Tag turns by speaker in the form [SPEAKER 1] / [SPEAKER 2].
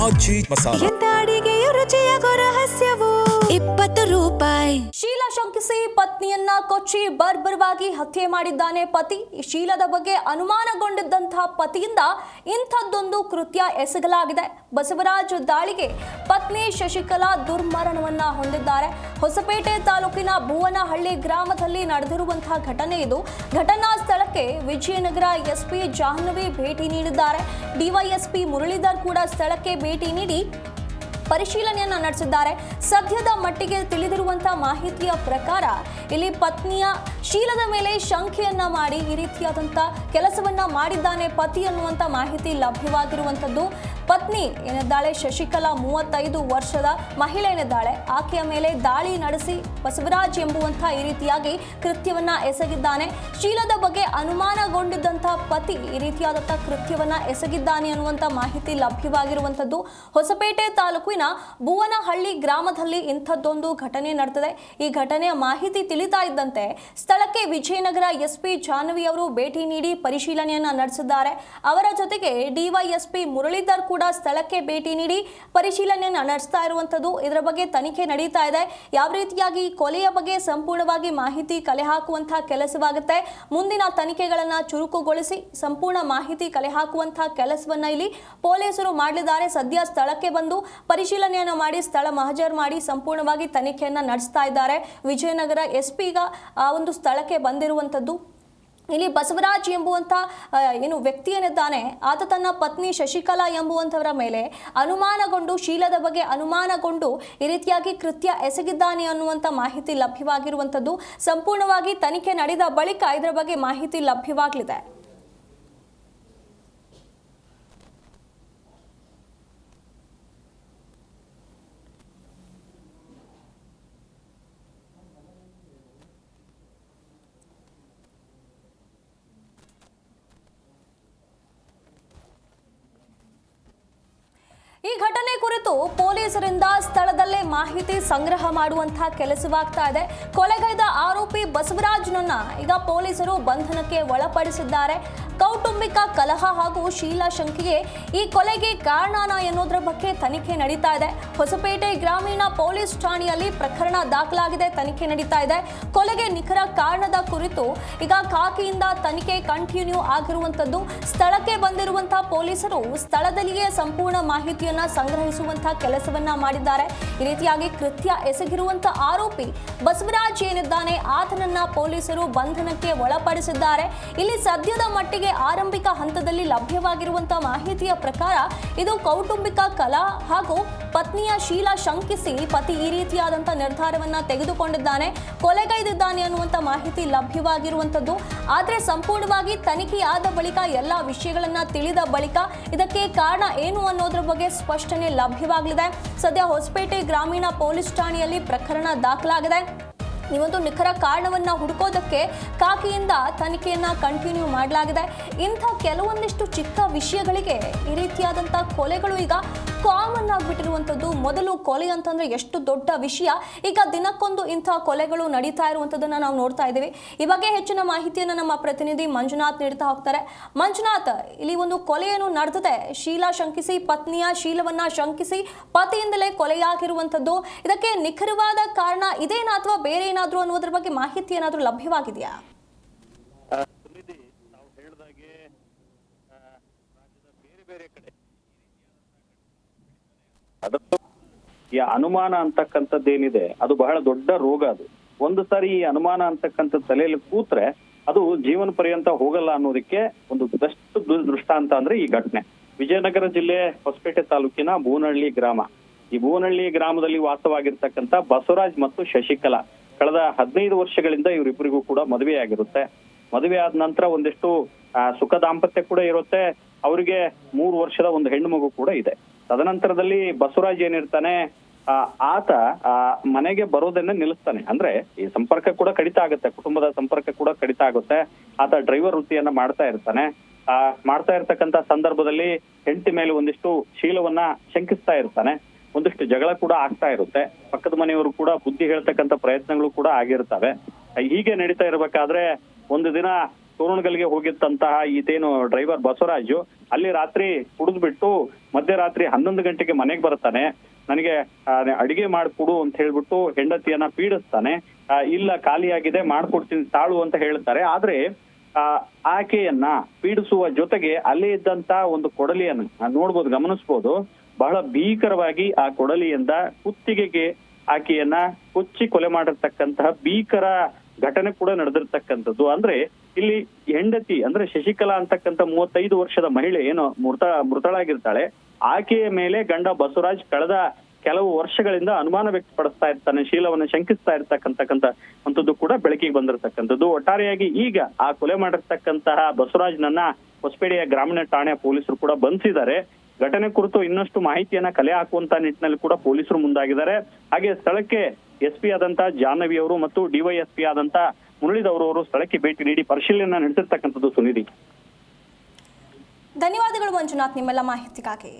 [SPEAKER 1] ಆಚಿ ಮಸಾಲ
[SPEAKER 2] ಎಂತ ಅಡಿಗೆಯ ರುಚಿಯಾಗೋ ರಹಸ್ಯವು 20 ರೂಪಾಯಿ.
[SPEAKER 3] ಶೀಲ ಶಂಕಿಸಿ ಪತ್ನಿಯನ್ನ ಕೊಚ್ಚಿ ಬರ್ಬರವಾಗಿ ಹತ್ಯೆ ಮಾಡಿದ್ದಾನೆ ಪತಿ. ಶೀಲದ ಬಗ್ಗೆ ಅನುಮಾನಗೊಂಡಿದ್ದಂತಹ ಪತಿಯಿಂದ ಇಂಥದ್ದೊಂದು ಕೃತ್ಯ ಎಸಗಲಾಗಿದೆ. ಬಸವರಾಜ್ ದಾಳಿಗೆ ಪತ್ನಿ ಶಶಿಕಲಾ ದುರ್ಮರಣವನ್ನ ಹೊಂದಿದ್ದಾರೆ. ಹೊಸಪೇಟೆ ತಾಲೂಕಿನ ಭುವನಹಳ್ಳಿ ಗ್ರಾಮದಲ್ಲಿ ನಡೆದಿರುವಂತಹ ಘಟನೆ ಇದು. ಘಟನಾ ಸ್ಥಳಕ್ಕೆ ವಿಜಯನಗರ ಎಸ್ಪಿ ಜಾಹ್ನವಿ ಭೇಟಿ ನೀಡಿದ್ದಾರೆ. ಡಿವೈಎಸ್ಪಿ ಮುರಳೀಧರ್ ಕೂಡ ಸ್ಥಳಕ್ಕೆ ಭೇಟಿ ನೀಡಿ ಪರಿಶೀಲನೆಯನ್ನ ನಡೆಸಿದ್ದಾರೆ. ಸದ್ಯದ ಮಟ್ಟಿಗೆ ತಿಳಿದಿರುವಂತಹ ಮಾಹಿತಿಯ ಪ್ರಕಾರ ಇಲ್ಲಿ ಪತ್ನಿಯ ಶೀಲದ ಮೇಲೆ ಶಂಕೆಯನ್ನ ಮಾಡಿ ಈ ರೀತಿಯಾದಂತಹ ಕೆಲಸವನ್ನ ಮಾಡಿದ್ದಾನೆ ಪತಿ ಅನ್ನುವಂತ ಮಾಹಿತಿ ಲಭ್ಯವಾಗಿರುವಂತದ್ದು. ಪತ್ನಿ ಏನಿದ್ದಾಳೆ ಶಶಿಕಲಾ 35 ವರ್ಷದ ಮಹಿಳೆ ಏನಿದ್ದಾಳೆ, ಆಕೆಯ ಮೇಲೆ ದಾಳಿ ನಡೆಸಿ ಬಸವರಾಜ್ ಎಂಬುವಂತಹ ಈ ರೀತಿಯಾಗಿ ಕೃತ್ಯವನ್ನ ಎಸಗಿದ್ದಾನೆ. ಶೀಲದ ಬಗ್ಗೆ ಅನುಮಾನಗೊಂಡಿದ್ದಂತಹ ಪತಿ ಈ ರೀತಿಯಾದಂತಹ ಕೃತ್ಯವನ್ನ ಎಸಗಿದ್ದಾನೆ ಅನ್ನುವಂತ ಮಾಹಿತಿ ಲಭ್ಯವಾಗಿರುವಂತದ್ದು. ಹೊಸಪೇಟೆ ತಾಲೂಕಿನ ಭುವನಹಳ್ಳಿ ಗ್ರಾಮದಲ್ಲಿ ಇಂಥದ್ದೊಂದು ಘಟನೆ ನಡೆದಿದೆ. ಈ ಘಟನೆಯ ಮಾಹಿತಿ ತಿಳಿತಾ ಇದ್ದಂತೆ ಸ್ಥಳಕ್ಕೆ ವಿಜಯನಗರ ಎಸ್ಪಿ ಜಾಹ್ನವಿ ಅವರು ಭೇಟಿ ನೀಡಿ ಪರಿಶೀಲನೆಯನ್ನ ನಡೆಸಿದ್ದಾರೆ. ಅವರ ಜೊತೆಗೆ ಡಿವೈಎಸ್ಪಿ ಮುರಳೀಧರ್ ಕೂಡ ಸ್ಥಳಕ್ಕೆ ಭೇಟಿ ನೀಡಿ ಪರಿಶೀಲನೆಯನ್ನ ನಡೆಸ್ತಾ ಇರುವಂತದ್ದು. ಇದರ ಬಗ್ಗೆ ತನಿಖೆ ನಡೀತಾ ಇದೆ. ಯಾವ ರೀತಿಯಾಗಿ ಕೊಲೆಯ ಬಗ್ಗೆ ಸಂಪೂರ್ಣವಾಗಿ ಮಾಹಿತಿ ಕಲೆ ಹಾಕುವಂತಹ ಕೆಲಸವಾಗುತ್ತೆ. ಮುಂದಿನ ತನಿಖೆಗಳನ್ನ ಚುರುಕುಗೊಳಿಸಿ ಸಂಪೂರ್ಣ ಮಾಹಿತಿ ಕಲೆ ಹಾಕುವಂತಹ ಕೆಲಸವನ್ನ ಇಲ್ಲಿ ಪೊಲೀಸರು ಮಾಡಲಿದ್ದಾರೆ. ಸದ್ಯ ಸ್ಥಳಕ್ಕೆ ಬಂದು ಪರಿಶೀಲನೆಯನ್ನ ಮಾಡಿ ಸ್ಥಳ ಮಹಜರ್ ಮಾಡಿ ಸಂಪೂರ್ಣವಾಗಿ ತನಿಖೆಯನ್ನ ನಡೆಸ್ತಾ ಇದ್ದಾರೆ. ವಿಜಯನಗರ ಎಸ್ಪಿ ಈಗ ಆ ಒಂದು ಸ್ಥಳಕ್ಕೆ ಬಂದಿರುವಂತದ್ದು. ಇಲ್ಲಿ ಬಸವರಾಜ್ ಎಂಬುವಂಥ ಏನು ವ್ಯಕ್ತಿ ಏನಿದ್ದಾನೆ ಆತ ತನ್ನ ಪತ್ನಿ ಶಶಿಕಲಾ ಎಂಬುವಂಥವರ ಮೇಲೆ ಅನುಮಾನಗೊಂಡು ಶೀಲದ ಬಗ್ಗೆ ಅನುಮಾನಗೊಂಡು ಈ ರೀತಿಯಾಗಿ ಕೃತ್ಯ ಎಸಗಿದ್ದಾನೆ ಅನ್ನುವಂಥ ಮಾಹಿತಿ ಲಭ್ಯವಾಗಿರುವಂಥದ್ದು. ಸಂಪೂರ್ಣವಾಗಿ ತನಿಖೆ ನಡೆದ ಬಳಿಕ ಇದರ ಬಗ್ಗೆ ಮಾಹಿತಿ ಲಭ್ಯವಾಗಲಿದೆ. ಈ ಘಟನೆ ಕುರಿತು ಪೊಲೀಸರಿಂದ ಸ್ಥಳದಲ್ಲೇ ಮಾಹಿತಿ ಸಂಗ್ರಹ ಮಾಡುವಂತಹ ಕೆಲಸವಾಗ್ತಾ ಇದೆ. ಕೊಲೆಗೈದ ಆರೋಪಿ ಬಸವರಾಜ್ನನ್ನ ಈಗ ಪೊಲೀಸರು ಬಂಧನಕ್ಕೆ ಒಳಪಡಿಸಿದ್ದಾರೆ. ಕೌಟುಂಬಿಕ ಕಲಹ ಹಾಗೂ ಶೀಲಾ ಶಂಕೆಗೆ ಈ ಕೊಲೆಗೆ ಕಾರಣನ ಎನ್ನುವುದರ ಬಗ್ಗೆ ತನಿಖೆ ನಡೀತಾ ಇದೆ. ಹೊಸಪೇಟೆ ಗ್ರಾಮೀಣ ಪೊಲೀಸ್ ಠಾಣೆಯಲ್ಲಿ ಪ್ರಕರಣ ದಾಖಲಾಗಿದೆ, ತನಿಖೆ ನಡೀತಾ ಇದೆ. ಕೊಲೆಗೆ ನಿಖರ ಕಾರಣದ ಕುರಿತು ಈಗ ಖಾಕಿಯಿಂದ ತನಿಖೆ ಕಂಟಿನ್ಯೂ ಆಗಿರುವಂತದ್ದು. ಸ್ಥಳಕ್ಕೆ ಬಂದಿರುವಂತಹ ಪೊಲೀಸರು ಸ್ಥಳದಲ್ಲಿಯೇ ಸಂಪೂರ್ಣ ಮಾಹಿತಿಯನ್ನ ಸಂಗ್ರಹಿಸುವಂತಹ ಕೆಲಸವನ್ನ ಮಾಡಿದ್ದಾರೆ. ಈ ರೀತಿಯಾಗಿ ಕೃತ್ಯ ಎಸಗಿರುವಂತಹ ಆರೋಪಿ ಬಸವರಾಜ್ ಏನಿದ್ದಾನೆ ಆತನನ್ನ ಪೊಲೀಸರು ಬಂಧನಕ್ಕೆ ಒಳಪಡಿಸಿದ್ದಾರೆ. ಇಲ್ಲಿ ಸದ್ಯದ ಮಟ್ಟಿಗೆ ಆರಂಭಿಕ ಹಂತದಲ್ಲಿ ಲಭ್ಯವಾಗಿರುವಂತಹ ಮಾಹಿತಿಯ ಪ್ರಕಾರ ಇದು ಕೌಟುಂಬಿಕ ಕಲಹ ಹಾಗೂ ಪತ್ನಿಯ ಶೀಲಾ ಶಂಕಿಸಿ ಪತಿ ಈ ರೀತಿಯಾದಂತಹ ನಿರ್ಧಾರವನ್ನ ತೆಗೆದುಕೊಂಡಿದ್ದಾನೆ, ಕೊಲೆಗೈದಿದ್ದಾನೆ ಅನ್ನುವಂತ ಮಾಹಿತಿ ಲಭ್ಯವಾಗಿರುವಂತದ್ದು. ಆದ್ರೆ ಸಂಪೂರ್ಣವಾಗಿ ತನಿಖೆಯಾದ ಬಳಿಕ ಎಲ್ಲಾ ವಿಷಯಗಳನ್ನ ತಿಳಿದ ಬಳಿಕ ಇದಕ್ಕೆ ಕಾರಣ ಏನು ಅನ್ನೋದ್ರ ಬಗ್ಗೆ ಸ್ಪಷ್ಟನೆ ಲಭ್ಯವಾಗಲಿದೆ. ಸದ್ಯ ಹೊಸಪೇಟೆ ಗ್ರಾಮೀಣ ಪೊಲೀಸ್ ಠಾಣೆಯಲ್ಲಿ ಪ್ರಕರಣ ದಾಖಲಾಗಿದೆ. ಈ ಒಂದು ನಿಖರ ಕಾರಣವನ್ನ ಹುಡುಕೋದಕ್ಕೆ ಖಾಕಿಯಿಂದ ತನಿಖೆಯನ್ನ ಕಂಟಿನ್ಯೂ ಮಾಡಲಾಗಿದೆ. ಇಂಥ ಕೆಲವೊಂದಿಷ್ಟು ಚಿಕ್ಕ ವಿಷಯಗಳಿಗೆ ಈ ರೀತಿಯಾದಂತಹ ಕೊಲೆಗಳು ಈಗ ಕಾಮನ್ ಆಗಿಬಿಟ್ಟಿರುವಂಥದ್ದು. ಮೊದಲು ಕೊಲೆ ಅಂತಂದ್ರೆ ಎಷ್ಟು ದೊಡ್ಡ ವಿಷಯ, ಈಗ ದಿನಕ್ಕೊಂದು ಇಂಥ ಕೊಲೆಗಳು ನಡೀತಾ ಇರುವಂಥದ್ದನ್ನ ನಾವು ನೋಡ್ತಾ ಇದ್ದೀವಿ. ಈ ಬಗ್ಗೆ ಹೆಚ್ಚಿನ ಮಾಹಿತಿಯನ್ನು ನಮ್ಮ ಪ್ರತಿನಿಧಿ ಮಂಜುನಾಥ್ ನೀಡ್ತಾ ಹೋಗ್ತಾರೆ. ಮಂಜುನಾಥ್, ಇಲ್ಲಿ ಒಂದು ಕೊಲೆಯನ್ನು ನಡೆದಿದೆ. ಶೀಲಾ ಶಂಕಿಸಿ ಪತ್ನಿಯ ಶೀಲವನ್ನ ಶಂಕಿಸಿ ಪತಿಯಿಂದಲೇ ಕೊಲೆಯಾಗಿರುವಂಥದ್ದು. ಇದಕ್ಕೆ ನಿಖರವಾದ ಕಾರಣ ಇದೇನಾ ಅಥವಾ ಬೇರೆ ಏನಾದರೂ ಅನ್ನೋದ್ರ ಬಗ್ಗೆ ಮಾಹಿತಿ ಏನಾದರೂ ಲಭ್ಯವಾಗಿದೆಯಾ?
[SPEAKER 4] ನಾವು ಹೇಳಿದಾಗೆ ರಾಜ್ಯದ ಬೇರೆ ಬೇರೆ ಕಡೆ ಈ ಅನುಮಾನ ಅಂತಕ್ಕಂಥದ್ದೇನಿದೆ ಅದು ಬಹಳ ದೊಡ್ಡ ರೋಗ. ಅದು ಒಂದು ಸಾರಿ ಈ ಅನುಮಾನ ಅಂತಕ್ಕಂಥ ತಲೆಯಲ್ಲಿ ಕೂತ್ರೆ ಅದು ಜೀವನ ಪರ್ಯಂತ ಹೋಗಲ್ಲ ಅನ್ನೋದಕ್ಕೆ ಒಂದು ಬೆಸ್ಟ್ ದೃಷ್ಟಾಂತ ಅಂದ್ರೆ ಈ ಘಟನೆ. ವಿಜಯನಗರ ಜಿಲ್ಲೆ ಹೊಸಪೇಟೆ ತಾಲೂಕಿನ ಭುವನಹಳ್ಳಿ ಗ್ರಾಮ. ಈ ಭುವನಹಳ್ಳಿ ಗ್ರಾಮದಲ್ಲಿ ವಾಸವಾಗಿರ್ತಕ್ಕಂಥ ಬಸವರಾಜ್ ಮತ್ತು ಶಶಿಕಲಾ ಕಳೆದ 15 ವರ್ಷಗಳಿಂದ ಇವರಿಬ್ಬರಿಗೂ ಕೂಡ ಮದುವೆ ಆಗಿರುತ್ತೆ. ಮದುವೆ ಆದ ನಂತರ ಒಂದಿಷ್ಟು ಸುಖ ದಾಂಪತ್ಯ ಕೂಡ ಇರುತ್ತೆ. ಅವರಿಗೆ 3 ವರ್ಷದ ಒಂದು ಹೆಣ್ಣು ಮಗು ಕೂಡ ಇದೆ. ತದನಂತರದಲ್ಲಿ ಬಸವರಾಜ್ ಏನಿರ್ತಾನೆ ಆತ ಮನೆಗೆ ಬರೋದನ್ನ ನಿಲ್ಲಿಸ್ತಾನೆ. ಅಂದ್ರೆ ಈ ಸಂಪರ್ಕ ಕೂಡ ಕಡಿತ ಆಗುತ್ತೆ, ಕುಟುಂಬದ ಸಂಪರ್ಕ ಕೂಡ ಕಡಿತ ಆಗುತ್ತೆ. ಆತ ಡ್ರೈವರ್ ವೃತ್ತಿಯನ್ನ ಮಾಡ್ತಾ ಇರ್ತಾನೆ. ಮಾಡ್ತಾ ಇರ್ತಕ್ಕಂಥ ಸಂದರ್ಭದಲ್ಲಿ ಹೆಂಡತಿ ಮೇಲೆ ಒಂದಿಷ್ಟು ಶೀಲವನ್ನ ಶಂಕಿಸ್ತಾ ಇರ್ತಾನೆ. ಒಂದಿಷ್ಟು ಜಗಳ ಕೂಡ ಆಗ್ತಾ ಇರುತ್ತೆ. ಪಕ್ಕದ ಮನೆಯವರು ಕೂಡ ಬುದ್ಧಿ ಹೇಳ್ತಕ್ಕಂಥ ಪ್ರಯತ್ನಗಳು ಕೂಡ ಆಗಿರ್ತವೆ. ಹೀಗೆ ನಡೀತಾ ಇರ್ಬೇಕಾದ್ರೆ ಒಂದು ದಿನ ತೋರಣಗಲ್ಗೆ ಹೋಗಿದ್ದಂತಹ ಈತೇನು ಡ್ರೈವರ್ ಬಸವರಾಜು ಅಲ್ಲಿ ರಾತ್ರಿ ಕುಡಿದ್ಬಿಟ್ಟು ಮಧ್ಯರಾತ್ರಿ 11 ಗಂಟೆಗೆ ಮನೆಗೆ ಬರ್ತಾನೆ. ನನಗೆ ಅಡಿಗೆ ಮಾಡ್ಕೊಡು ಅಂತ ಹೇಳ್ಬಿಟ್ಟು ಹೆಂಡತಿಯನ್ನ ಪೀಡಿಸ್ತಾನೆ. ಇಲ್ಲ ಖಾಲಿಯಾಗಿದೆ ಮಾಡ್ಕೊಡ್ತೀನಿ ತಾಳು ಅಂತ ಹೇಳ್ತಾರೆ. ಆದ್ರೆ ಆಕೆಯನ್ನ ಪೀಡಿಸುವ ಜೊತೆಗೆ ಅಲ್ಲೇ ಇದ್ದಂತ ಒಂದು ಕೊಡಲಿಯನ್ನ ನೋಡ್ಬೋದು, ಗಮನಿಸ್ಬೋದು, ಬಹಳ ಭೀಕರವಾಗಿ ಆ ಕೊಡಲಿಯಿಂದ ಕುತ್ತಿಗೆಗೆ ಆಕೆಯನ್ನ ಕೊಚ್ಚಿ ಕೊಲೆ ಮಾಡಿರ್ತಕ್ಕಂತಹ ಭೀಕರ ಘಟನೆ ಕೂಡ ನಡೆದಿರ್ತಕ್ಕಂಥದ್ದು. ಅಂದ್ರೆ ಇಲ್ಲಿ ಹೆಂಡತಿ ಅಂದ್ರೆ ಶಶಿಕಲಾ ಅಂತಕ್ಕಂಥ 35 ವರ್ಷದ ಮಹಿಳೆ ಏನು ಮೃತಳಾಗಿರ್ತಾಳೆ, ಆಕೆಯ ಮೇಲೆ ಗಂಡ ಬಸವರಾಜ್ ಕಳೆದ ಕೆಲವು ವರ್ಷಗಳಿಂದ ಅನುಮಾನ ವ್ಯಕ್ತಪಡಿಸ್ತಾ ಇರ್ತಾನೆ, ಶೀಲವನ್ನ ಶಂಕಿಸ್ತಾ ಇರ್ತಕ್ಕಂಥದ್ದು ಕೂಡ ಬೆಳಕಿಗೆ ಬಂದಿರತಕ್ಕಂಥದ್ದು. ಒಟ್ಟಾರೆಯಾಗಿ ಈಗ ಆ ಕೊಲೆ ಮಾಡಿರ್ತಕ್ಕಂತಹ ಬಸವರಾಜ್ನನ್ನ ಹೊಸಪೇಟೆಯ ಗ್ರಾಮೀಣ ಠಾಣೆ ಪೊಲೀಸರು ಕೂಡ ಬಂಧಿಸಿದ್ದಾರೆ. ಘಟನೆ ಕುರಿತು ಇನ್ನಷ್ಟು ಮಾಹಿತಿಯನ್ನ ಕಲೆ ಹಾಕುವಂತ ನಿಟ್ಟಿನಲ್ಲಿ ಕೂಡ ಪೊಲೀಸರು ಮುಂದಾಗಿದ್ದಾರೆ. ಹಾಗೆ ಸ್ಥಳಕ್ಕೆ SP ಆದಂತ ಜಾಹ್ನವಿ ಅವರು ಮತ್ತು DYSP ಆದಂತ ಮುರಳೀಧರ್ ಸ್ಥಳಕ್ಕೆ ಭೇಟಿ ನೀಡಿ ಪರಿಶೀಲನೆ ನಡೆಸಿರ್ತಕ್ಕಂಥದ್ದು. ಸುನಿಧಿ,
[SPEAKER 3] ಧನ್ಯವಾದಗಳು ಮಂಜುನಾಥ್ ನಿಮ್ಮೆಲ್ಲ ಮಾಹಿತಿಗಾಗಿ.